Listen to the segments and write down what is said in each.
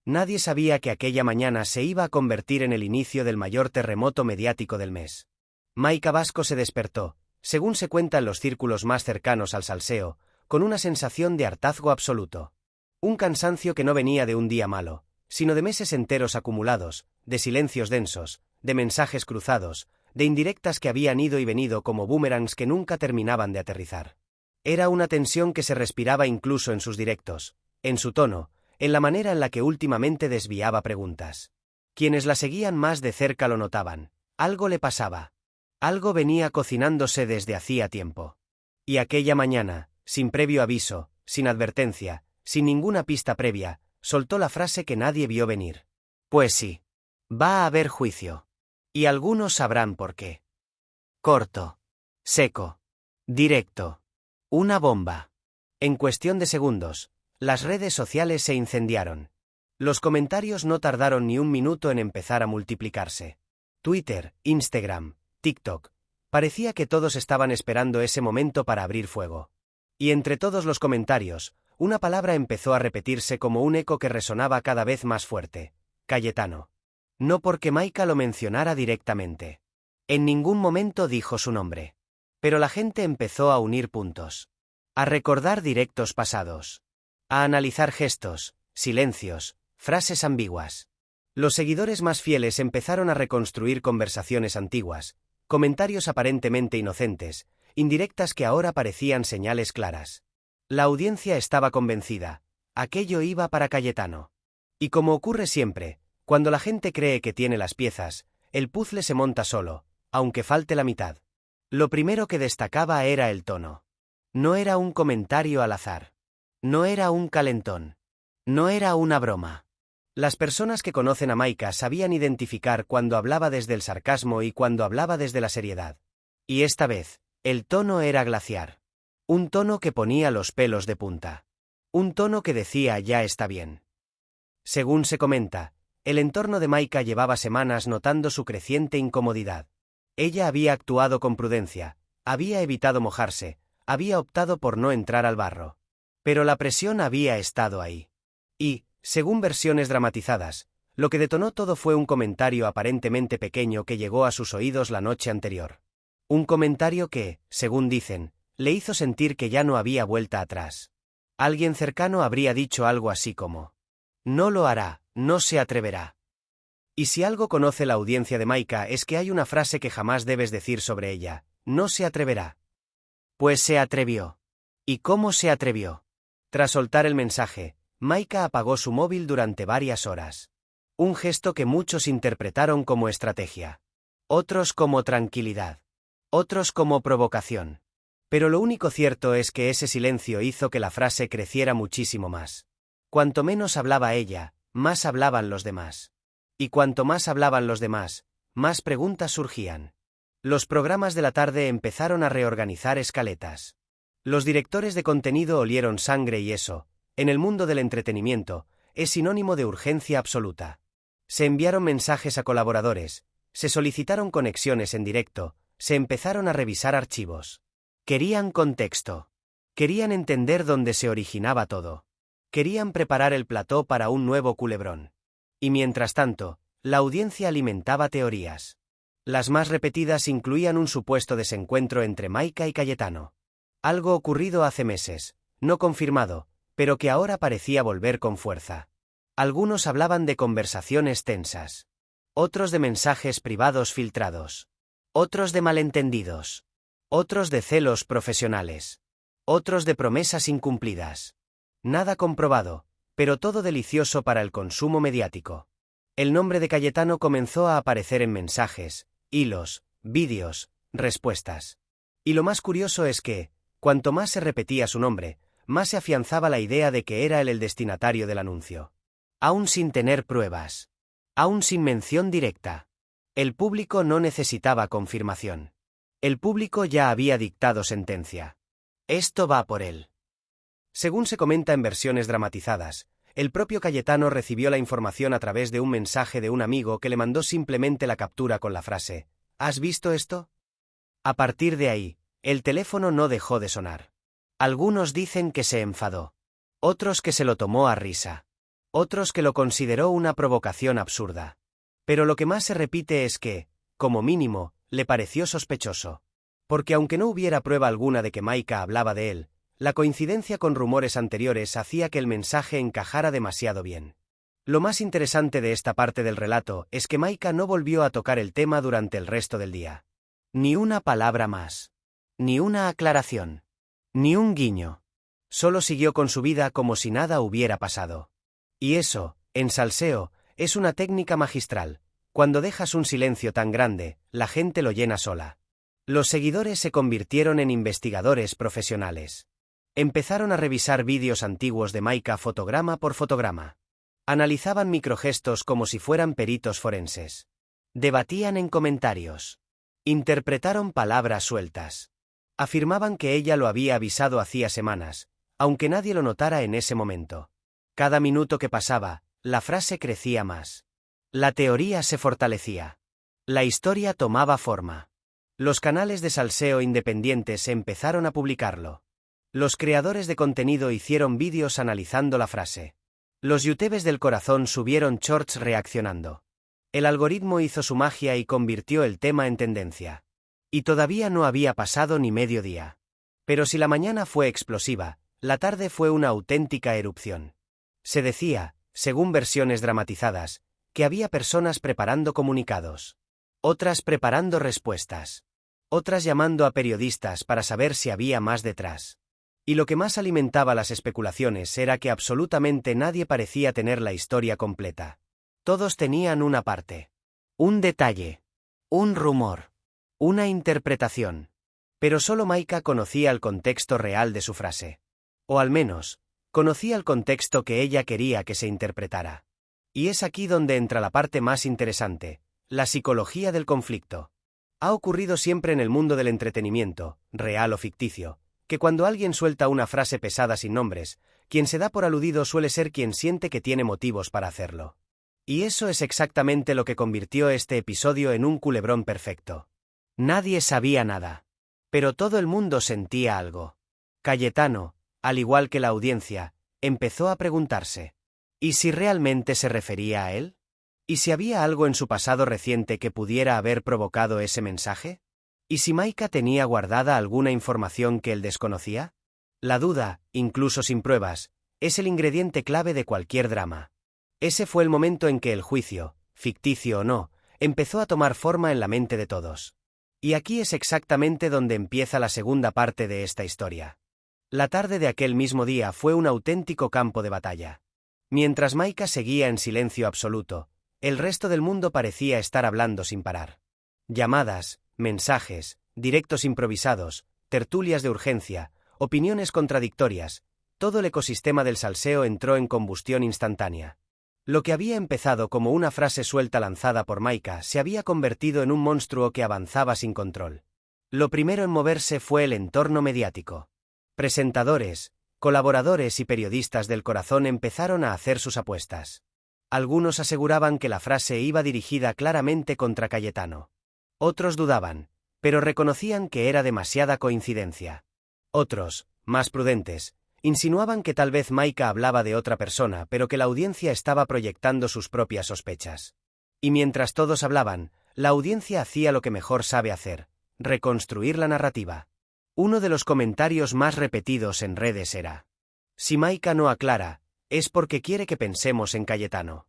Nadie sabía que aquella mañana se iba a convertir en el inicio del mayor terremoto mediático del mes. Maika Vasco se despertó, según se cuenta en los círculos más cercanos al salseo, con una sensación de hartazgo absoluto. Un cansancio que no venía de un día malo, sino de meses enteros acumulados, de silencios densos, de mensajes cruzados, de indirectas que habían ido y venido como boomerangs que nunca terminaban de aterrizar. Era una tensión que se respiraba incluso en sus directos, en su tono, en la manera en la que últimamente desviaba preguntas. Quienes la seguían más de cerca lo notaban. Algo le pasaba. Algo venía cocinándose desde hacía tiempo. Y aquella mañana, sin previo aviso, sin advertencia, sin ninguna pista previa, soltó la frase que nadie vio venir. Pues sí. Va a haber juicio. Y algunos sabrán por qué. Corto. Seco. Directo. Una bomba. En cuestión de segundos, las redes sociales se incendiaron. Los comentarios no tardaron ni un minuto en empezar a multiplicarse. Twitter, Instagram, TikTok. Parecía que todos estaban esperando ese momento para abrir fuego. Y entre todos los comentarios, una palabra empezó a repetirse como un eco que resonaba cada vez más fuerte. Cayetano. No porque Maika lo mencionara directamente. En ningún momento dijo su nombre. Pero la gente empezó a unir puntos. A recordar directos pasados. A analizar gestos, silencios, frases ambiguas. Los seguidores más fieles empezaron a reconstruir conversaciones antiguas, comentarios aparentemente inocentes, indirectas que ahora parecían señales claras. La audiencia estaba convencida. Aquello iba para Cayetano. Y como ocurre siempre, cuando la gente cree que tiene las piezas, el puzzle se monta solo, aunque falte la mitad. Lo primero que destacaba era el tono. No era un comentario al azar. No era un calentón. No era una broma. Las personas que conocen a Maika sabían identificar cuando hablaba desde el sarcasmo y cuando hablaba desde la seriedad. Y esta vez, el tono era glaciar. Un tono que ponía los pelos de punta. Un tono que decía ya está bien. Según se comenta, el entorno de Maika llevaba semanas notando su creciente incomodidad. Ella había actuado con prudencia, había evitado mojarse, había optado por no entrar al barro. Pero la presión había estado ahí. Y, según versiones dramatizadas, lo que detonó todo fue un comentario aparentemente pequeño que llegó a sus oídos la noche anterior. Un comentario que, según dicen, le hizo sentir que ya no había vuelta atrás. Alguien cercano habría dicho algo así como: no lo hará, no se atreverá. Y si algo conoce la audiencia de Maika es que hay una frase que jamás debes decir sobre ella: no se atreverá. Pues se atrevió. ¿Y cómo se atrevió? Tras soltar el mensaje, Maika apagó su móvil durante varias horas. Un gesto que muchos interpretaron como estrategia. Otros como tranquilidad. Otros como provocación. Pero lo único cierto es que ese silencio hizo que la frase creciera muchísimo más. Cuanto menos hablaba ella, más hablaban los demás. Y cuanto más hablaban los demás, más preguntas surgían. Los programas de la tarde empezaron a reorganizar escaletas. Los directores de contenido olieron sangre y eso, en el mundo del entretenimiento, es sinónimo de urgencia absoluta. Se enviaron mensajes a colaboradores, se solicitaron conexiones en directo, se empezaron a revisar archivos. Querían contexto. Querían entender dónde se originaba todo. Querían preparar el plató para un nuevo culebrón. Y mientras tanto, la audiencia alimentaba teorías. Las más repetidas incluían un supuesto desencuentro entre Maika y Cayetano. Algo ocurrido hace meses, no confirmado, pero que ahora parecía volver con fuerza. Algunos hablaban de conversaciones tensas. Otros de mensajes privados filtrados. Otros de malentendidos. Otros de celos profesionales. Otros de promesas incumplidas. Nada comprobado, pero todo delicioso para el consumo mediático. El nombre de Cayetano comenzó a aparecer en mensajes, hilos, vídeos, respuestas. Y lo más curioso es que, cuanto más se repetía su nombre, más se afianzaba la idea de que era él el destinatario del anuncio. Aún sin tener pruebas. Aún sin mención directa. El público no necesitaba confirmación. El público ya había dictado sentencia. Esto va por él. Según se comenta en versiones dramatizadas, el propio Cayetano recibió la información a través de un mensaje de un amigo que le mandó simplemente la captura con la frase: ¿has visto esto? A partir de ahí, el teléfono no dejó de sonar. Algunos dicen que se enfadó. Otros que se lo tomó a risa. Otros que lo consideró una provocación absurda. Pero lo que más se repite es que, como mínimo, le pareció sospechoso. Porque aunque no hubiera prueba alguna de que Maika hablaba de él, la coincidencia con rumores anteriores hacía que el mensaje encajara demasiado bien. Lo más interesante de esta parte del relato es que Maika no volvió a tocar el tema durante el resto del día. Ni una palabra más. Ni una aclaración. Ni un guiño. Solo siguió con su vida como si nada hubiera pasado. Y eso, en salseo, es una técnica magistral. Cuando dejas un silencio tan grande, la gente lo llena sola. Los seguidores se convirtieron en investigadores profesionales. Empezaron a revisar vídeos antiguos de Maika fotograma por fotograma. Analizaban microgestos como si fueran peritos forenses. Debatían en comentarios. Interpretaron palabras sueltas. Afirmaban que ella lo había avisado hacía semanas, aunque nadie lo notara en ese momento. Cada minuto que pasaba, la frase crecía más. La teoría se fortalecía. La historia tomaba forma. Los canales de salseo independientes empezaron a publicarlo. Los creadores de contenido hicieron vídeos analizando la frase. Los youtubers del corazón subieron shorts reaccionando. El algoritmo hizo su magia y convirtió el tema en tendencia. Y todavía no había pasado ni medio día. Pero si la mañana fue explosiva, la tarde fue una auténtica erupción. Se decía, según versiones dramatizadas, que había personas preparando comunicados. Otras preparando respuestas. Otras llamando a periodistas para saber si había más detrás. Y lo que más alimentaba las especulaciones era que absolutamente nadie parecía tener la historia completa. Todos tenían una parte. Un detalle. Un rumor. Una interpretación. Pero solo Maika conocía el contexto real de su frase. O al menos, conocía el contexto que ella quería que se interpretara. Y es aquí donde entra la parte más interesante, la psicología del conflicto. Ha ocurrido siempre en el mundo del entretenimiento, real o ficticio, que cuando alguien suelta una frase pesada sin nombres, quien se da por aludido suele ser quien siente que tiene motivos para hacerlo. Y eso es exactamente lo que convirtió este episodio en un culebrón perfecto. Nadie sabía nada. Pero todo el mundo sentía algo. Cayetano, al igual que la audiencia, empezó a preguntarse. ¿Y si realmente se refería a él? ¿Y si había algo en su pasado reciente que pudiera haber provocado ese mensaje? ¿Y si Maika tenía guardada alguna información que él desconocía? La duda, incluso sin pruebas, es el ingrediente clave de cualquier drama. Ese fue el momento en que el juicio, ficticio o no, empezó a tomar forma en la mente de todos. Y aquí es exactamente donde empieza la segunda parte de esta historia. La tarde de aquel mismo día fue un auténtico campo de batalla. Mientras Maika seguía en silencio absoluto, el resto del mundo parecía estar hablando sin parar. Llamadas, mensajes, directos improvisados, tertulias de urgencia, opiniones contradictorias, todo el ecosistema del salseo entró en combustión instantánea. Lo que había empezado como una frase suelta lanzada por Maika se había convertido en un monstruo que avanzaba sin control. Lo primero en moverse fue el entorno mediático. Presentadores, colaboradores y periodistas del corazón empezaron a hacer sus apuestas. Algunos aseguraban que la frase iba dirigida claramente contra Cayetano. Otros dudaban, pero reconocían que era demasiada coincidencia. Otros, más prudentes, insinuaban que tal vez Maika hablaba de otra persona, pero que la audiencia estaba proyectando sus propias sospechas. Y mientras todos hablaban, la audiencia hacía lo que mejor sabe hacer: reconstruir la narrativa. Uno de los comentarios más repetidos en redes era: si Maika no aclara, es porque quiere que pensemos en Cayetano.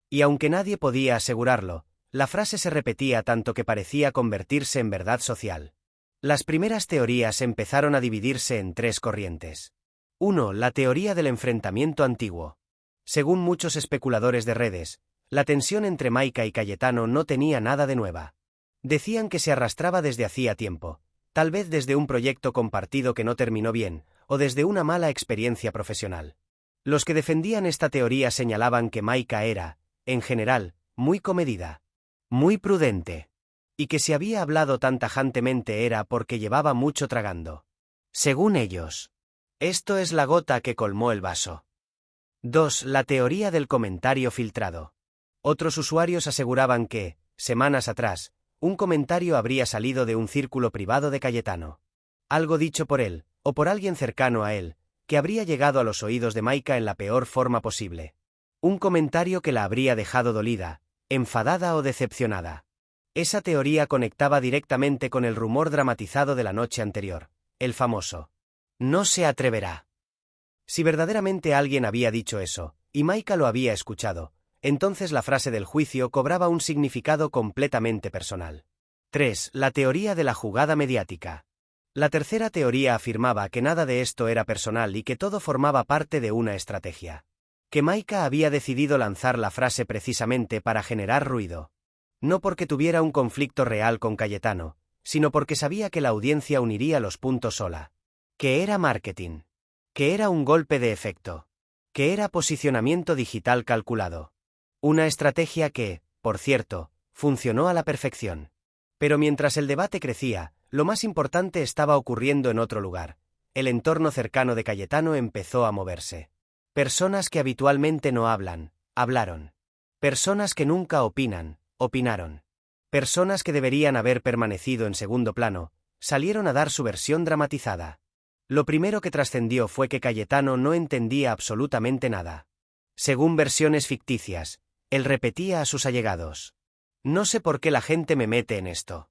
Y aunque nadie podía asegurarlo, la frase se repetía tanto que parecía convertirse en verdad social. Las primeras teorías empezaron a dividirse en tres corrientes. 1. La teoría del enfrentamiento antiguo. Según muchos especuladores de redes, la tensión entre Maika y Cayetano no tenía nada de nueva. Decían que se arrastraba desde hacía tiempo, tal vez desde un proyecto compartido que no terminó bien, o desde una mala experiencia profesional. Los que defendían esta teoría señalaban que Maika era, en general, muy comedida, muy prudente, y que si había hablado tan tajantemente era porque llevaba mucho tragando. Según ellos, esto es la gota que colmó el vaso. 2. La teoría del comentario filtrado. Otros usuarios aseguraban que, semanas atrás, un comentario habría salido de un círculo privado de Cayetano. Algo dicho por él, o por alguien cercano a él, que habría llegado a los oídos de Maika en la peor forma posible. Un comentario que la habría dejado dolida, enfadada o decepcionada. Esa teoría conectaba directamente con el rumor dramatizado de la noche anterior, el famoso «no se atreverá». Si verdaderamente alguien había dicho eso, y Maika lo había escuchado, entonces la frase del juicio cobraba un significado completamente personal. 3. La teoría de la jugada mediática. La tercera teoría afirmaba que nada de esto era personal y que todo formaba parte de una estrategia. Que Maika había decidido lanzar la frase precisamente para generar ruido. No porque tuviera un conflicto real con Cayetano, sino porque sabía que la audiencia uniría los puntos sola. Que era marketing. Que era un golpe de efecto. Que era posicionamiento digital calculado. Una estrategia que, por cierto, funcionó a la perfección. Pero mientras el debate crecía, lo más importante estaba ocurriendo en otro lugar. El entorno cercano de Cayetano empezó a moverse. Personas que habitualmente no hablan, hablaron. Personas que nunca opinan, opinaron. Personas que deberían haber permanecido en segundo plano, salieron a dar su versión dramatizada. Lo primero que trascendió fue que Cayetano no entendía absolutamente nada. Según versiones ficticias, él repetía a sus allegados: «No sé por qué la gente me mete en esto».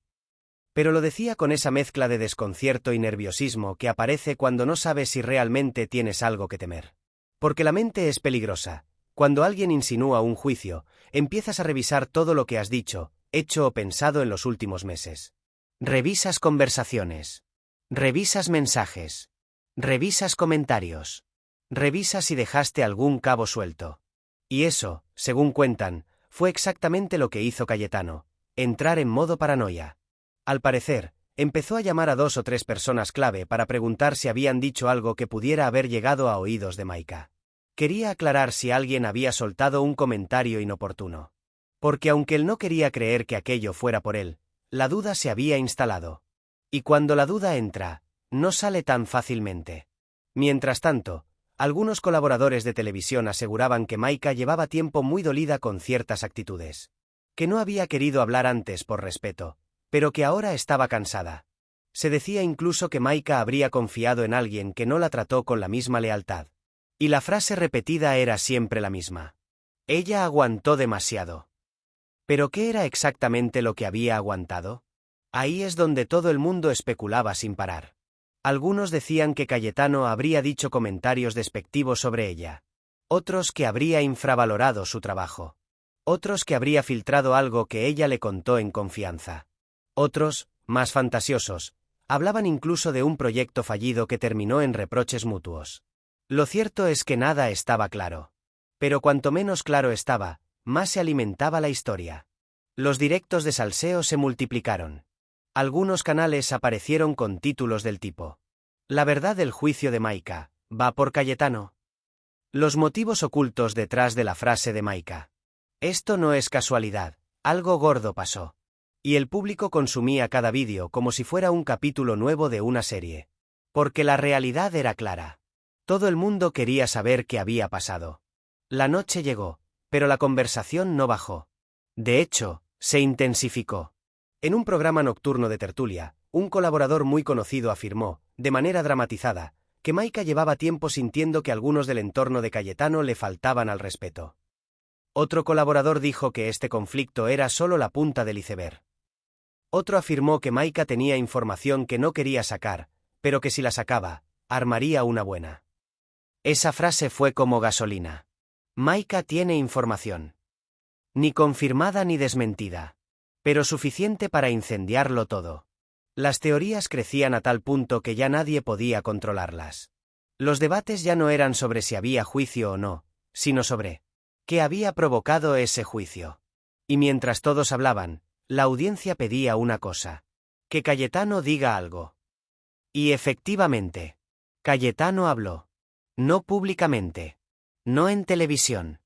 Pero lo decía con esa mezcla de desconcierto y nerviosismo que aparece cuando no sabes si realmente tienes algo que temer. Porque la mente es peligrosa. Cuando alguien insinúa un juicio, empiezas a revisar todo lo que has dicho, hecho o pensado en los últimos meses. Revisas conversaciones. Revisas mensajes. Revisas comentarios. Revisas si dejaste algún cabo suelto. Y eso, según cuentan, fue exactamente lo que hizo Cayetano: entrar en modo paranoia. Al parecer, empezó a llamar a 2 o 3 personas clave para preguntar si habían dicho algo que pudiera haber llegado a oídos de Maika. Quería aclarar si alguien había soltado un comentario inoportuno. Porque aunque él no quería creer que aquello fuera por él, la duda se había instalado. Y cuando la duda entra, no sale tan fácilmente. Mientras tanto, algunos colaboradores de televisión aseguraban que Maika llevaba tiempo muy dolida con ciertas actitudes. Que no había querido hablar antes por respeto, pero que ahora estaba cansada. Se decía incluso que Maika habría confiado en alguien que no la trató con la misma lealtad. Y la frase repetida era siempre la misma: «Ella aguantó demasiado». ¿Pero qué era exactamente lo que había aguantado? Ahí es donde todo el mundo especulaba sin parar. Algunos decían que Cayetano habría dicho comentarios despectivos sobre ella. Otros que habría infravalorado su trabajo. Otros que habría filtrado algo que ella le contó en confianza. Otros, más fantasiosos, hablaban incluso de un proyecto fallido que terminó en reproches mutuos. Lo cierto es que nada estaba claro. Pero cuanto menos claro estaba, más se alimentaba la historia. Los directos de salseo se multiplicaron. Algunos canales aparecieron con títulos del tipo: «La verdad del juicio de Maika, va por Cayetano». Los motivos ocultos detrás de la frase de Maika. Esto no es casualidad, algo gordo pasó. Y el público consumía cada vídeo como si fuera un capítulo nuevo de una serie. Porque la realidad era clara. Todo el mundo quería saber qué había pasado. La noche llegó, pero la conversación no bajó. De hecho, se intensificó. En un programa nocturno de tertulia, un colaborador muy conocido afirmó, de manera dramatizada, que Maika llevaba tiempo sintiendo que algunos del entorno de Cayetano le faltaban al respeto. Otro colaborador dijo que este conflicto era solo la punta del iceberg. Otro afirmó que Maika tenía información que no quería sacar, pero que si la sacaba, armaría una buena. Esa frase fue como gasolina. Maika tiene información. Ni confirmada ni desmentida. Pero suficiente para incendiarlo todo. Las teorías crecían a tal punto que ya nadie podía controlarlas. Los debates ya no eran sobre si había juicio o no, sino sobre qué había provocado ese juicio. Y mientras todos hablaban, la audiencia pedía una cosa: que Cayetano diga algo. Y efectivamente, Cayetano habló. No públicamente. No en televisión.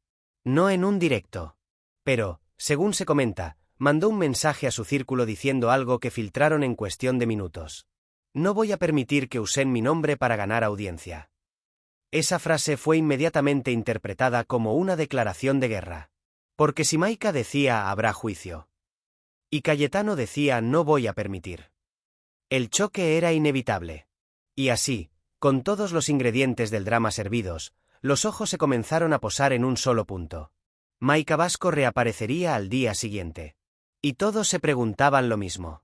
No en un directo. Pero, según se comenta, mandó un mensaje a su círculo diciendo algo que filtraron en cuestión de minutos. No voy a permitir que usen mi nombre para ganar audiencia. Esa frase fue inmediatamente interpretada como una declaración de guerra. Porque si Maika decía habrá juicio. Y Cayetano decía no voy a permitir. El choque era inevitable. Y así, con todos los ingredientes del drama servidos, Los ojos se comenzaron a posar en un solo punto. Maika Vasco reaparecería al día siguiente. Y todos se preguntaban lo mismo.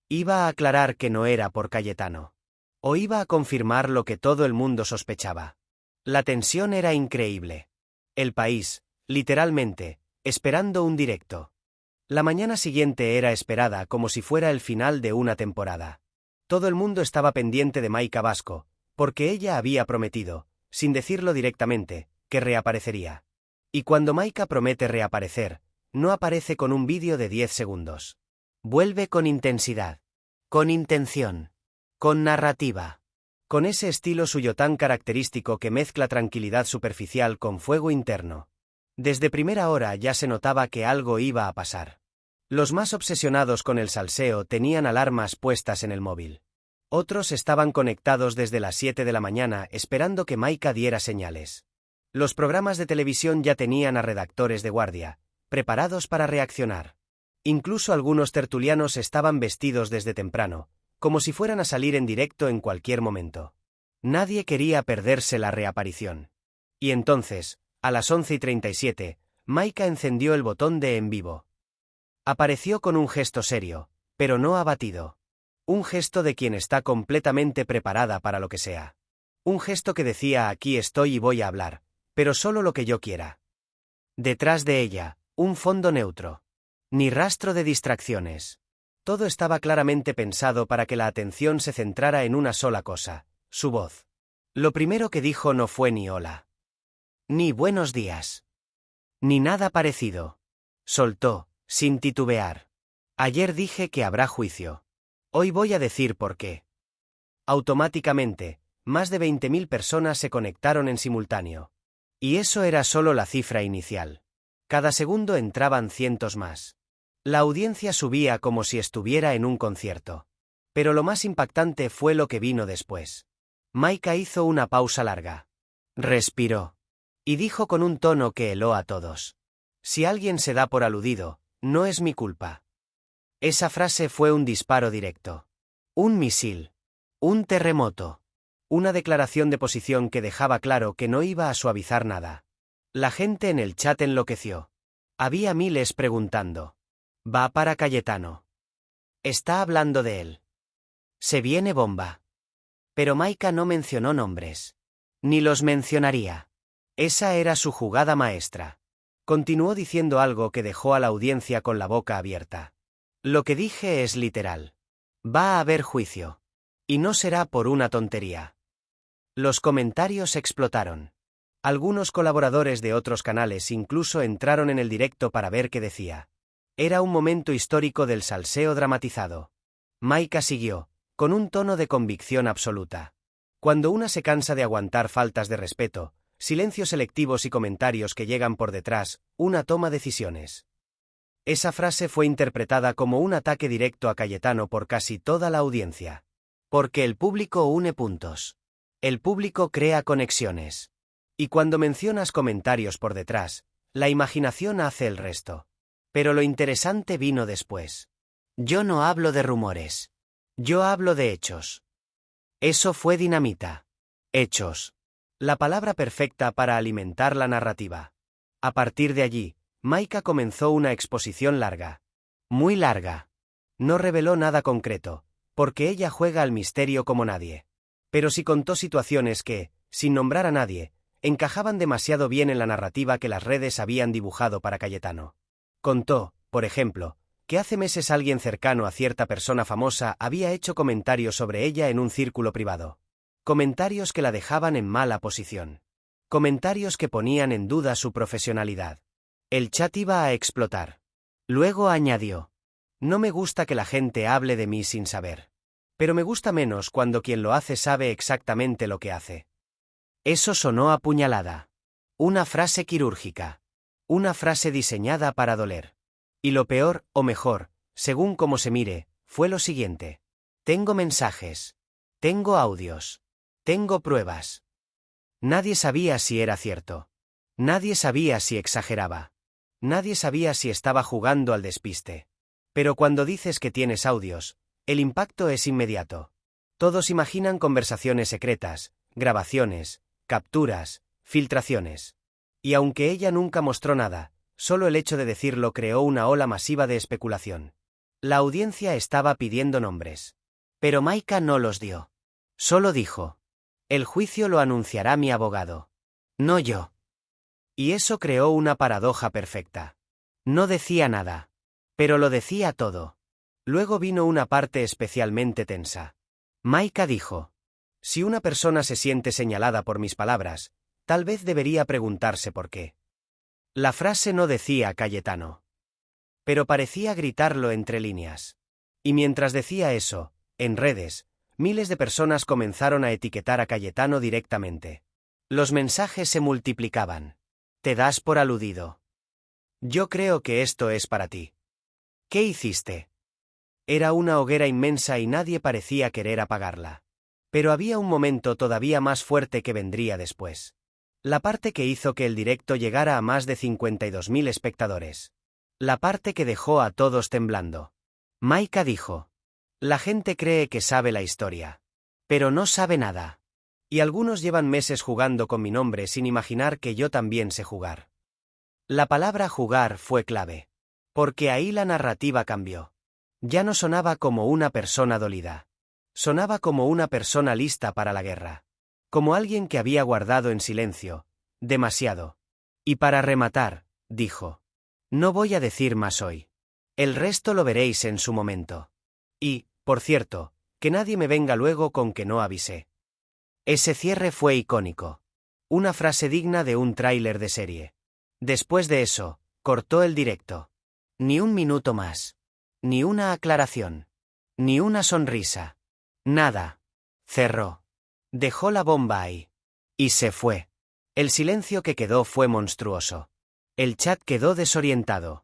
¿Iba a aclarar que no era por Cayetano? ¿O iba a confirmar lo que todo el mundo sospechaba? La tensión era increíble. El país, literalmente, esperando un directo. La mañana siguiente era esperada como si fuera el final de una temporada. Todo el mundo estaba pendiente de Maika Vasco, porque ella había prometido, sin decirlo directamente, que reaparecería. Y cuando Maika promete reaparecer, no aparece con un vídeo de 10 segundos. Vuelve con intensidad, con intención, con narrativa, con ese estilo suyo tan característico que mezcla tranquilidad superficial con fuego interno. Desde primera hora ya se notaba que algo iba a pasar. Los más obsesionados con el salseo tenían alarmas puestas en el móvil. Otros estaban conectados desde las 7 de la mañana esperando que Maika diera señales. Los programas de televisión ya tenían a redactores de guardia, preparados para reaccionar. Incluso algunos tertulianos estaban vestidos desde temprano, como si fueran a salir en directo en cualquier momento. Nadie quería perderse la reaparición. Y entonces, a las 11:37, Maika encendió el botón de en vivo. Apareció con un gesto serio, pero no abatido. Un gesto de quien está completamente preparada para lo que sea. Un gesto que decía: aquí estoy y voy a hablar, pero solo lo que yo quiera. Detrás de ella, un fondo neutro. Ni rastro de distracciones. Todo estaba claramente pensado para que la atención se centrara en una sola cosa: su voz. Lo primero que dijo no fue ni hola, ni buenos días, ni nada parecido. Soltó, sin titubear: ayer dije que habrá juicio. Hoy voy a decir por qué. Automáticamente, más de 20.000 personas se conectaron en simultáneo. Y eso era solo la cifra inicial. Cada segundo entraban cientos más. La audiencia subía como si estuviera en un concierto. Pero lo más impactante fue lo que vino después. Maika hizo una pausa larga. Respiró. Y dijo con un tono que heló a todos: si alguien se da por aludido, no es mi culpa. Esa frase fue un disparo directo. Un misil. Un terremoto. Una declaración de posición que dejaba claro que no iba a suavizar nada. La gente en el chat enloqueció. Había miles preguntando: ¿va para Cayetano? ¿Está hablando de él? ¿Se viene bomba? Pero Maika no mencionó nombres. Ni los mencionaría. Esa era su jugada maestra. Continuó diciendo algo que dejó a la audiencia con la boca abierta. Lo que dije es literal. Va a haber juicio. Y no será por una tontería. Los comentarios explotaron. Algunos colaboradores de otros canales incluso entraron en el directo para ver qué decía. Era un momento histórico del salseo dramatizado. Maika siguió, con un tono de convicción absoluta. Cuando una se cansa de aguantar faltas de respeto, silencios selectivos y comentarios que llegan por detrás, una toma decisiones. Esa frase fue interpretada como un ataque directo a Cayetano por casi toda la audiencia. Porque el público une puntos. El público crea conexiones. Y cuando mencionas comentarios por detrás, la imaginación hace el resto. Pero lo interesante vino después. Yo no hablo de rumores. Yo hablo de hechos. Eso fue dinamita. Hechos. La palabra perfecta para alimentar la narrativa. A partir de allí, Maika comenzó una exposición larga. Muy larga. No reveló nada concreto, porque ella juega al misterio como nadie. Pero sí contó situaciones que, sin nombrar a nadie, encajaban demasiado bien en la narrativa que las redes habían dibujado para Cayetano. Contó, por ejemplo, que hace meses alguien cercano a cierta persona famosa había hecho comentarios sobre ella en un círculo privado. Comentarios que la dejaban en mala posición. Comentarios que ponían en duda su profesionalidad. El chat iba a explotar. Luego añadió: no me gusta que la gente hable de mí sin saber. Pero me gusta menos cuando quien lo hace sabe exactamente lo que hace. Eso sonó a puñalada. Una frase quirúrgica. Una frase diseñada para doler. Y lo peor, o mejor, según cómo se mire, fue lo siguiente. Tengo mensajes. Tengo audios. Tengo pruebas. Nadie sabía si era cierto. Nadie sabía si exageraba. Nadie sabía si estaba jugando al despiste. Pero cuando dices que tienes audios, el impacto es inmediato. Todos imaginan conversaciones secretas, grabaciones, capturas, Filtraciones. Y aunque ella nunca mostró nada, solo el hecho de decirlo creó una ola masiva de especulación. La audiencia estaba pidiendo nombres. Pero Maika no los dio. Solo dijo: el juicio lo anunciará mi abogado. No yo. Y eso creó una paradoja perfecta. No decía nada. Pero lo decía todo. Luego vino una parte especialmente tensa. Maika dijo: si una persona se siente señalada por mis palabras, tal vez debería preguntarse por qué. La frase no decía Cayetano. Pero parecía gritarlo entre líneas. Y mientras decía eso, en redes, miles de personas comenzaron a etiquetar a Cayetano directamente. Los mensajes se multiplicaban. Te das por aludido. Yo creo que esto es para ti. ¿Qué hiciste? Era una hoguera inmensa y nadie parecía querer apagarla. Pero había un momento todavía más fuerte que vendría después. La parte que hizo que el directo llegara a más de 52.000 espectadores. La parte que dejó a todos temblando. Maika dijo: la gente cree que sabe la historia. Pero no sabe nada. Y algunos llevan meses jugando con mi nombre sin imaginar que yo también sé jugar. La palabra jugar fue clave. Porque ahí la narrativa cambió. Ya no sonaba como una persona dolida. Sonaba como una persona lista para la guerra. Como alguien que había guardado en silencio. Demasiado. Y para rematar, dijo: no voy a decir más hoy. El resto lo veréis en su momento. Y, por cierto, que nadie me venga luego con que no avisé. Ese cierre fue icónico. Una frase digna de un tráiler de serie. Después de eso, cortó el directo. Ni un minuto más. Ni una aclaración. Ni una sonrisa. Nada. Cerró. Dejó la bomba ahí. Y se fue. El silencio que quedó fue monstruoso. El chat quedó desorientado.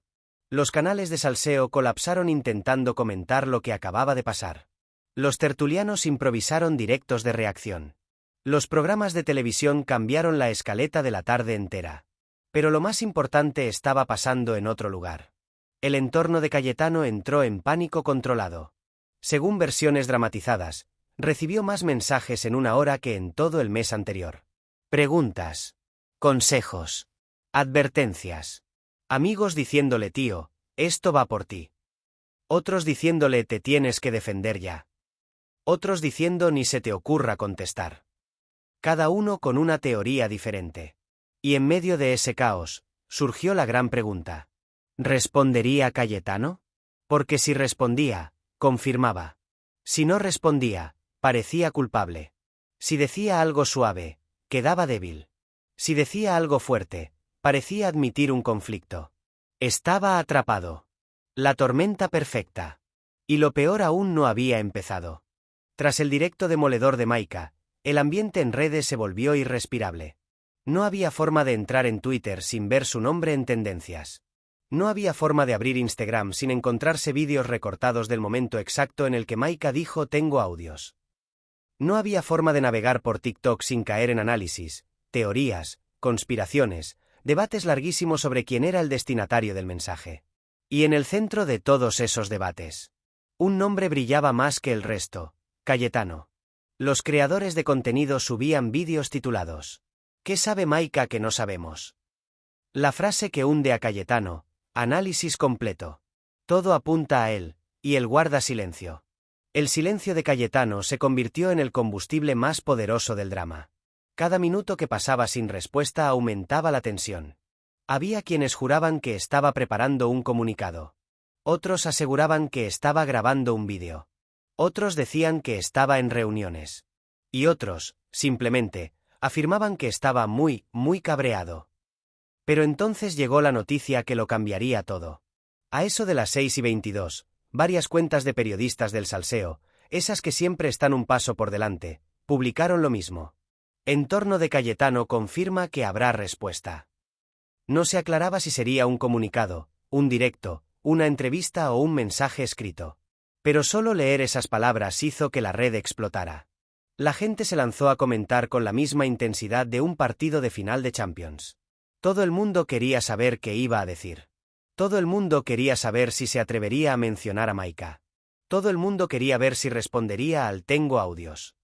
Los canales de salseo colapsaron intentando comentar lo que acababa de pasar. Los tertulianos improvisaron directos de reacción. Los programas de televisión cambiaron la escaleta de la tarde entera. Pero lo más importante estaba pasando en otro lugar. El entorno de Cayetano entró en pánico controlado. Según versiones dramatizadas, recibió más mensajes en una hora que en todo el mes anterior. Preguntas. Consejos. Advertencias. Amigos diciéndole: tío, esto va por ti. Otros diciéndole: te tienes que defender ya. Otros diciendo: ni se te ocurra contestar. Cada uno con una teoría diferente. Y en medio de ese caos, surgió la gran pregunta. ¿Respondería Cayetano? Porque si respondía, confirmaba. Si no respondía, parecía culpable. Si decía algo suave, quedaba débil. Si decía algo fuerte, parecía admitir un conflicto. Estaba atrapado. La tormenta perfecta. Y lo peor aún no había empezado. Tras el directo demoledor de Maika, el ambiente en redes se volvió irrespirable. No había forma de entrar en Twitter sin ver su nombre en tendencias. No había forma de abrir Instagram sin encontrarse vídeos recortados del momento exacto en el que Maika dijo: tengo audios. No había forma de navegar por TikTok sin caer en análisis, teorías, conspiraciones, debates larguísimos sobre quién era el destinatario del mensaje. Y en el centro de todos esos debates, un nombre brillaba más que el resto: Cayetano. Los creadores de contenido subían vídeos titulados: ¿qué sabe Maika que no sabemos? La frase que hunde a Cayetano. Análisis completo. Todo apunta a él, y él guarda silencio. El silencio de Cayetano se convirtió en el combustible más poderoso del drama. Cada minuto que pasaba sin respuesta aumentaba la tensión. Había quienes juraban que estaba preparando un comunicado. Otros aseguraban que estaba grabando un vídeo. Otros decían que estaba en reuniones. Y otros, simplemente, afirmaban que estaba muy cabreado. Pero entonces llegó la noticia que lo cambiaría todo. A eso de las 6:22, varias cuentas de periodistas del salseo, esas que siempre están un paso por delante, publicaron lo mismo. Entorno de Cayetano confirma que habrá respuesta. No se aclaraba si sería un comunicado, un directo, una entrevista o un mensaje escrito. Pero solo leer esas palabras hizo que la red explotara. La gente se lanzó a comentar con la misma intensidad de un partido de final de Champions. Todo el mundo quería saber qué iba a decir. Todo el mundo quería saber si se atrevería a mencionar a Maika. Todo el mundo quería ver si respondería al tengo audios.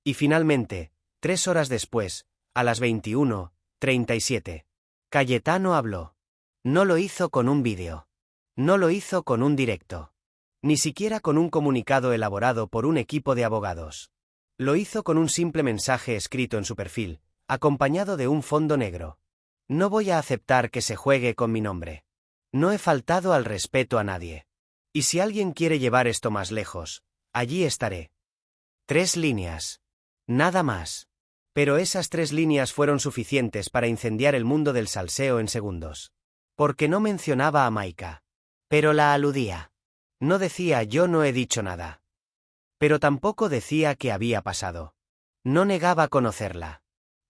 Y finalmente, 3 horas después, A las 21:37. Cayetano habló. No lo hizo con un vídeo. No lo hizo con un directo. Ni siquiera con un comunicado elaborado por un equipo de abogados. Lo hizo con un simple mensaje escrito en su perfil, acompañado de un fondo negro. No voy a aceptar que se juegue con mi nombre. No he faltado al respeto a nadie. Y si alguien quiere llevar esto más lejos, allí estaré. 3 líneas. Nada más. Pero esas 3 líneas fueron suficientes para incendiar el mundo del salseo en segundos. Porque no mencionaba a Maika. Pero la aludía. No decía yo no he dicho nada. Pero tampoco decía qué había pasado. No negaba conocerla.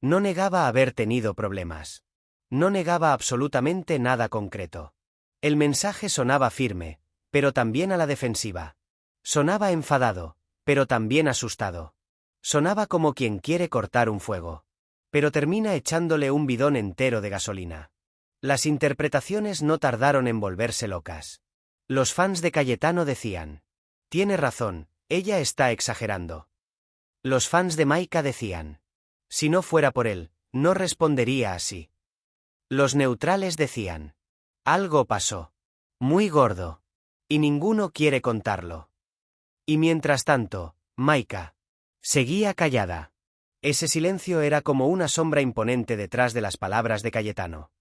No negaba haber tenido problemas. No negaba absolutamente nada concreto. El mensaje sonaba firme, pero también a la defensiva. Sonaba enfadado, pero también asustado. Sonaba como quien quiere cortar un fuego. Pero termina echándole un bidón entero de gasolina. Las interpretaciones no tardaron en volverse locas. Los fans de Cayetano decían: tiene razón, ella está exagerando. Los fans de Maika decían: si no fuera por él, no respondería así. Los neutrales decían: algo pasó. Muy gordo. Y ninguno quiere contarlo. Y mientras tanto, Maika seguía callada. Ese silencio era como una sombra imponente detrás de las palabras de Cayetano.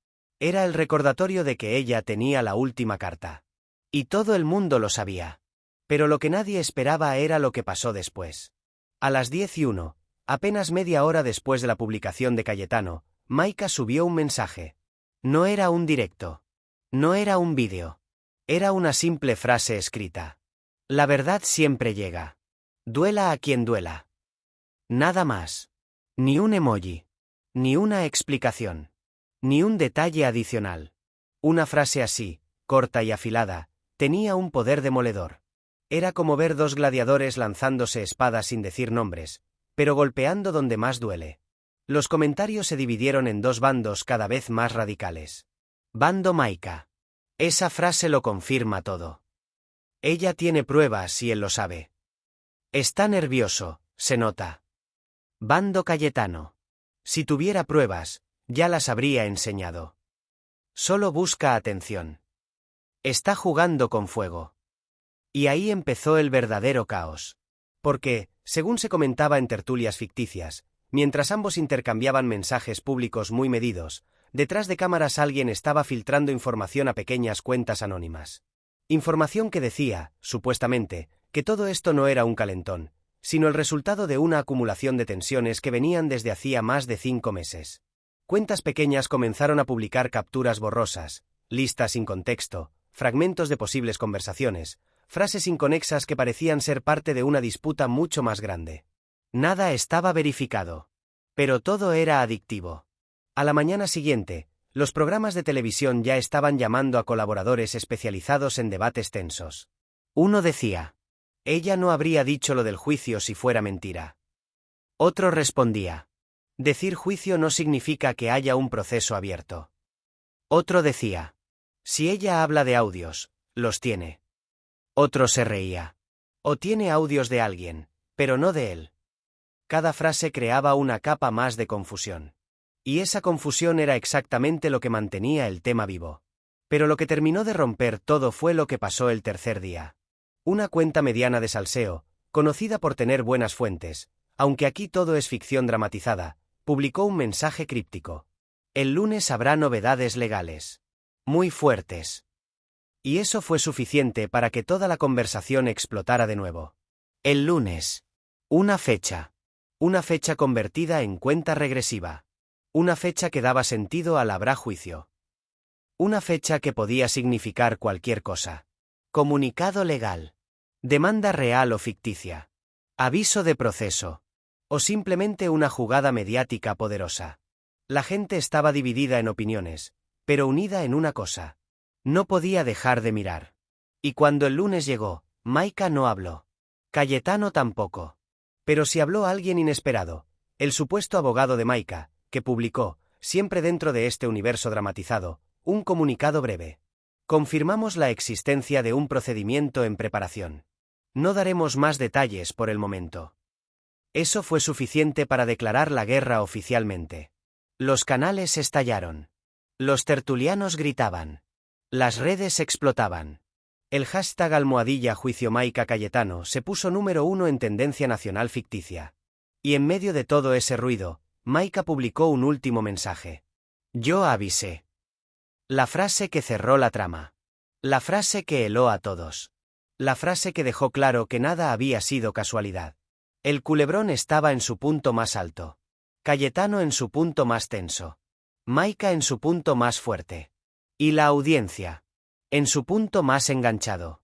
Era el recordatorio de que ella tenía la última carta. Y todo el mundo lo sabía. Pero lo que nadie esperaba era lo que pasó después. A las 10:01, apenas media hora después de la publicación de Cayetano, Maika subió un mensaje. No era un directo. No era un vídeo. Era una simple frase escrita. La verdad siempre llega. Duela a quien duela. Nada más. Ni un emoji. Ni una explicación. Ni un detalle adicional. Una frase así, corta y afilada, tenía un poder demoledor. Era como ver 2 gladiadores lanzándose espadas sin decir nombres, pero golpeando donde más duele. Los comentarios se dividieron en 2 bandos cada vez más radicales. Bando Maika. Esa frase lo confirma todo. Ella tiene pruebas y él lo sabe. Está nervioso, se nota. Bando Cayetano. Si tuviera pruebas, ya las habría enseñado. Solo busca atención. Está jugando con fuego. Y ahí empezó el verdadero caos. Porque, según se comentaba en tertulias ficticias, mientras ambos intercambiaban mensajes públicos muy medidos, detrás de cámaras alguien estaba filtrando información a pequeñas cuentas anónimas. Información que decía, supuestamente, que todo esto no era un calentón, sino el resultado de una acumulación de tensiones que venían desde hacía más de 5 meses. Cuentas pequeñas comenzaron a publicar capturas borrosas, listas sin contexto, fragmentos de posibles conversaciones, frases inconexas que parecían ser parte de una disputa mucho más grande. Nada estaba verificado. Pero todo era adictivo. A la mañana siguiente, los programas de televisión ya estaban llamando a colaboradores especializados en debates tensos. Uno decía: ella no habría dicho lo del juicio si fuera mentira. Otro respondía: decir juicio no significa que haya un proceso abierto. Otro decía: si ella habla de audios, los tiene. Otro se reía: o tiene audios de alguien, pero no de él. Cada frase creaba una capa más de confusión. Y esa confusión era exactamente lo que mantenía el tema vivo. Pero lo que terminó de romper todo fue lo que pasó el tercer día. Una cuenta mediana de salseo, conocida por tener buenas fuentes, aunque aquí todo es ficción dramatizada, publicó un mensaje críptico. El lunes habrá novedades legales. Muy fuertes. Y eso fue suficiente para que toda la conversación explotara de nuevo. El lunes. Una fecha. Una fecha convertida en cuenta regresiva. Una fecha que daba sentido al habrá juicio. Una fecha que podía significar cualquier cosa. Comunicado legal. Demanda real o ficticia. Aviso de proceso. O simplemente una jugada mediática poderosa. La gente estaba dividida en opiniones, pero unida en una cosa. No podía dejar de mirar. Y cuando el lunes llegó, Maika no habló. Cayetano tampoco. Pero si habló alguien inesperado, el supuesto abogado de Maika, que publicó, siempre dentro de este universo dramatizado, un comunicado breve. Confirmamos la existencia de un procedimiento en preparación. No daremos más detalles por el momento. Eso fue suficiente para declarar la guerra oficialmente. Los canales estallaron. Los tertulianos gritaban. Las redes explotaban. El hashtag #juicio Maica Cayetano se puso número 1 en tendencia nacional ficticia. Y en medio de todo ese ruido, Maica publicó un último mensaje. Yo avisé. La frase que cerró la trama. La frase que heló a todos. La frase que dejó claro que nada había sido casualidad. El culebrón estaba en su punto más alto. Cayetano en su punto más tenso. Maica en su punto más fuerte. Y la audiencia. En su punto más enganchado.